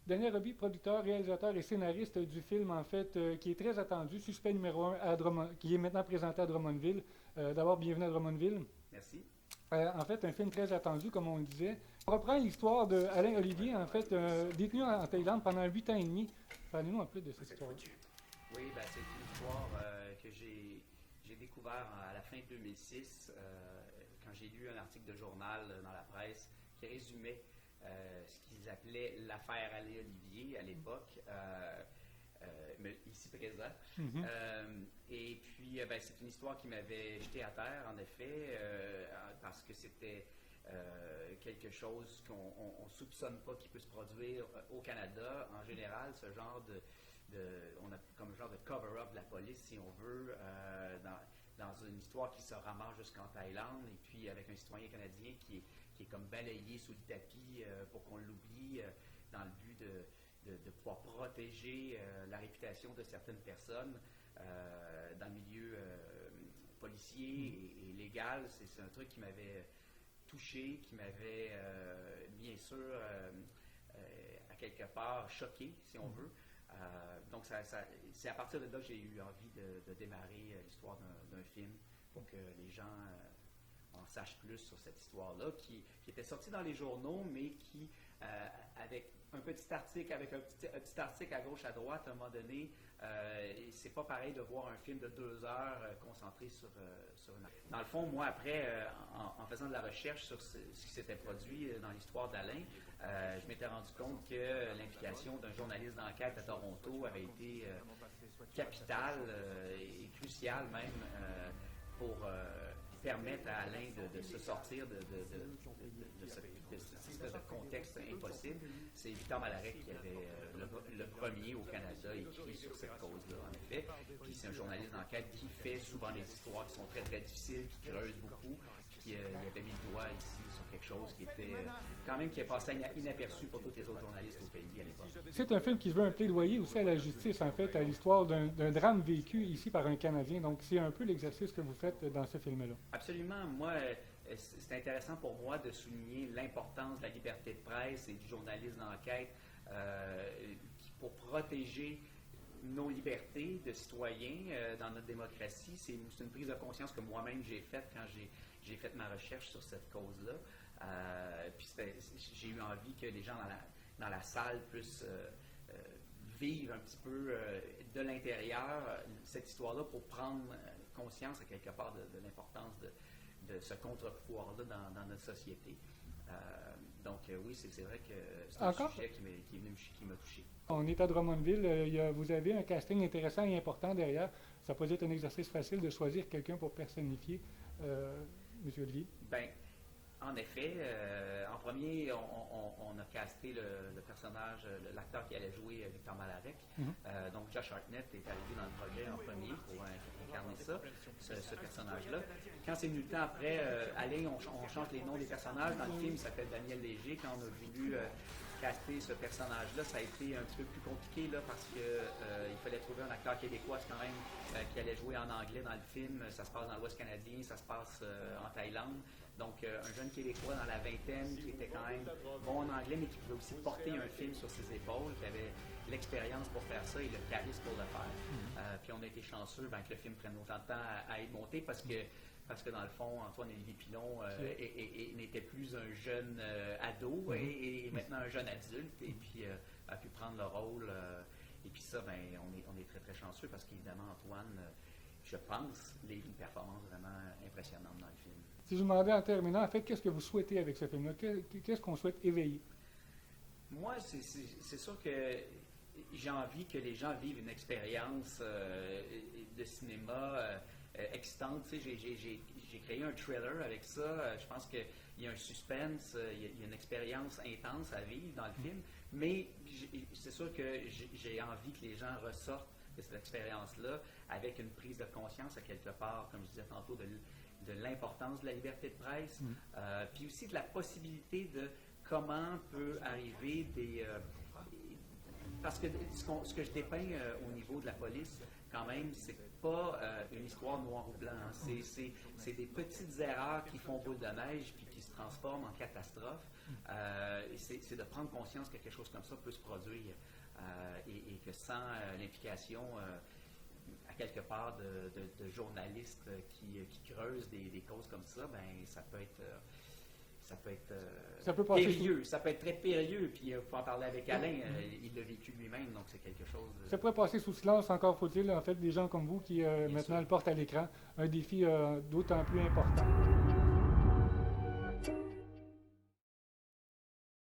Daniel Roby, producteur, réalisateur et scénariste du film, en fait, qui est très attendu, Suspect numéro un qui est maintenant présenté à Drummondville. D'abord, bienvenue à Drummondville. Merci. En fait, un film très attendu, comme on le disait. On reprend l'histoire d'Alain Olivier, en fait, détenu en Thaïlande pendant 8 ans et demi. Parlez-nous un peu de cette histoire. Oui, ben, c'est une histoire que j'ai découvert à la fin de 2006 quand j'ai lu un article de journal dans la presse qui résumait ce qu'ils appelaient l'affaire Alain Olivier à l'époque, mais ici présent. Et puis, ben, c'est une histoire qui m'avait jeté à terre, en effet, parce que c'était quelque chose qu'on ne soupçonne pas qui peut se produire au Canada. En général, ce genre on a comme genre de cover-up de la police, si on veut, dans une histoire qui se ramasse jusqu'en Thaïlande, et puis avec un citoyen canadien qui est comme balayé sous le tapis pour qu'on l'oublie, dans le but de pouvoir protéger la réputation de certaines personnes dans le milieu policier et légal. C'est un truc qui m'avait touché, qui m'avait bien sûr à quelque part choqué, si on veut. Donc c'est à partir de là que j'ai eu envie de démarrer l'histoire d'un film pour que les gens en sachent plus sur cette histoire-là, qui était sortie dans les journaux, mais qui, avec un petit article, avec un petit article à gauche, à droite, à un moment donné, c'est pas pareil de voir un film de 2 heures concentré sur une... Dans le fond, moi, après, en faisant de la recherche sur ce qui s'était produit dans l'histoire d'Alain, je m'étais rendu compte que l'implication d'un journaliste d'enquête à Toronto avait été capitale et cruciale même pour permettre à Alain de se sortir de cette espèce de contexte impossible. C'est Victor Malarec qui avait le premier au Canada écrit sur cette cause-là, en effet. Puis c'est un journaliste d'enquête qui fait souvent des histoires qui sont très, très difficiles, qui creusent beaucoup, puis il avait mis le doigt ici sur quelque chose qui était quand même qui est passé inaperçu pour tous les autres journalistes au pays à l'époque. C'est un film qui se veut un plaidoyer aussi à la justice, en fait, à l'histoire d'un drame vécu ici par un Canadien. Donc, c'est un peu l'exercice que vous faites dans ce film-là. Absolument. Moi, c'est intéressant pour moi de souligner l'importance de la liberté de presse et du journalisme d'enquête pour protéger nos libertés de citoyens dans notre démocratie. C'est une prise de conscience que moi-même j'ai faite quand j'ai fait ma recherche sur cette cause-là. Puis j'ai eu envie que les gens dans la salle puissent vivre un petit peu de l'intérieur cette histoire-là pour prendre conscience à quelque part de l'importance de ce contre-pouvoir-là dans notre société. Donc oui, c'est vrai que c'est un sujet qui m'a touché. On est à Drummondville, vous avez un casting intéressant et important derrière. Ça peut être un exercice facile de choisir quelqu'un pour personnifier M. Olivier. Bien, en effet, en premier, on a casté le personnage, l'acteur qui allait jouer Victor Malarec. Donc, Josh Hartnett est arrivé dans le projet en premier pour incarner ça, ce personnage-là. Quand c'est venu le temps après, Alain, on change les noms des personnages. Dans le film, il s'appelle Daniel Léger. Quand on a voulu caster ce personnage-là, ça a été un petit peu plus compliqué là, parce que il fallait trouver un acteur québécois quand même qui allait jouer en anglais dans le film. Ça se passe dans l'Ouest canadien, ça se passe en Thaïlande. Donc, un jeune Québécois dans la vingtaine qui était quand même bon en anglais, mais qui pouvait aussi porter un film sur ses épaules, qui avait l'expérience pour faire ça et le charisme pour le faire. Puis on a été chanceux que le film prenne autant de temps à être monté parce que dans le fond, Antoine-Olivier Pilon n'était plus un jeune ado et maintenant un jeune adulte et puis a pu prendre le rôle. Et puis ça, on est très très chanceux parce qu'évidemment, Antoine, je pense, livre une performance vraiment impressionnante dans le film. Si je vous demandais en terminant, en fait, qu'est-ce que vous souhaitez avec ce film-là? Qu'est-ce qu'on souhaite éveiller? Moi, c'est sûr que j'ai envie que les gens vivent une expérience de cinéma excitante. Tu sais, j'ai créé un thriller avec ça. Je pense qu'il y a un suspense, il y a une expérience intense à vivre dans le film. Mais c'est sûr que j'ai envie que les gens ressortent de cette expérience-là avec une prise de conscience à quelque part, comme je disais tantôt, de l'importance de la liberté de presse, puis aussi de la possibilité de comment peut arriver parce que ce que je dépeins au niveau de la police, quand même, c'est pas une histoire noir ou blanc. Hein. C'est des petites erreurs qui font boule de neige puis qui se transforment en catastrophe. Et c'est de prendre conscience que quelque chose comme ça peut se produire et que sans l'implication à quelque part de journalistes qui creusent des causes comme ça, ben ça peut être périlleux, ça peut être très périlleux, puis il faut en parler avec Alain, il l'a vécu lui-même, donc c'est quelque chose... Ça pourrait passer sous silence, encore faut-il, en fait, des gens comme vous qui maintenant le portent à l'écran, un défi d'autant plus important.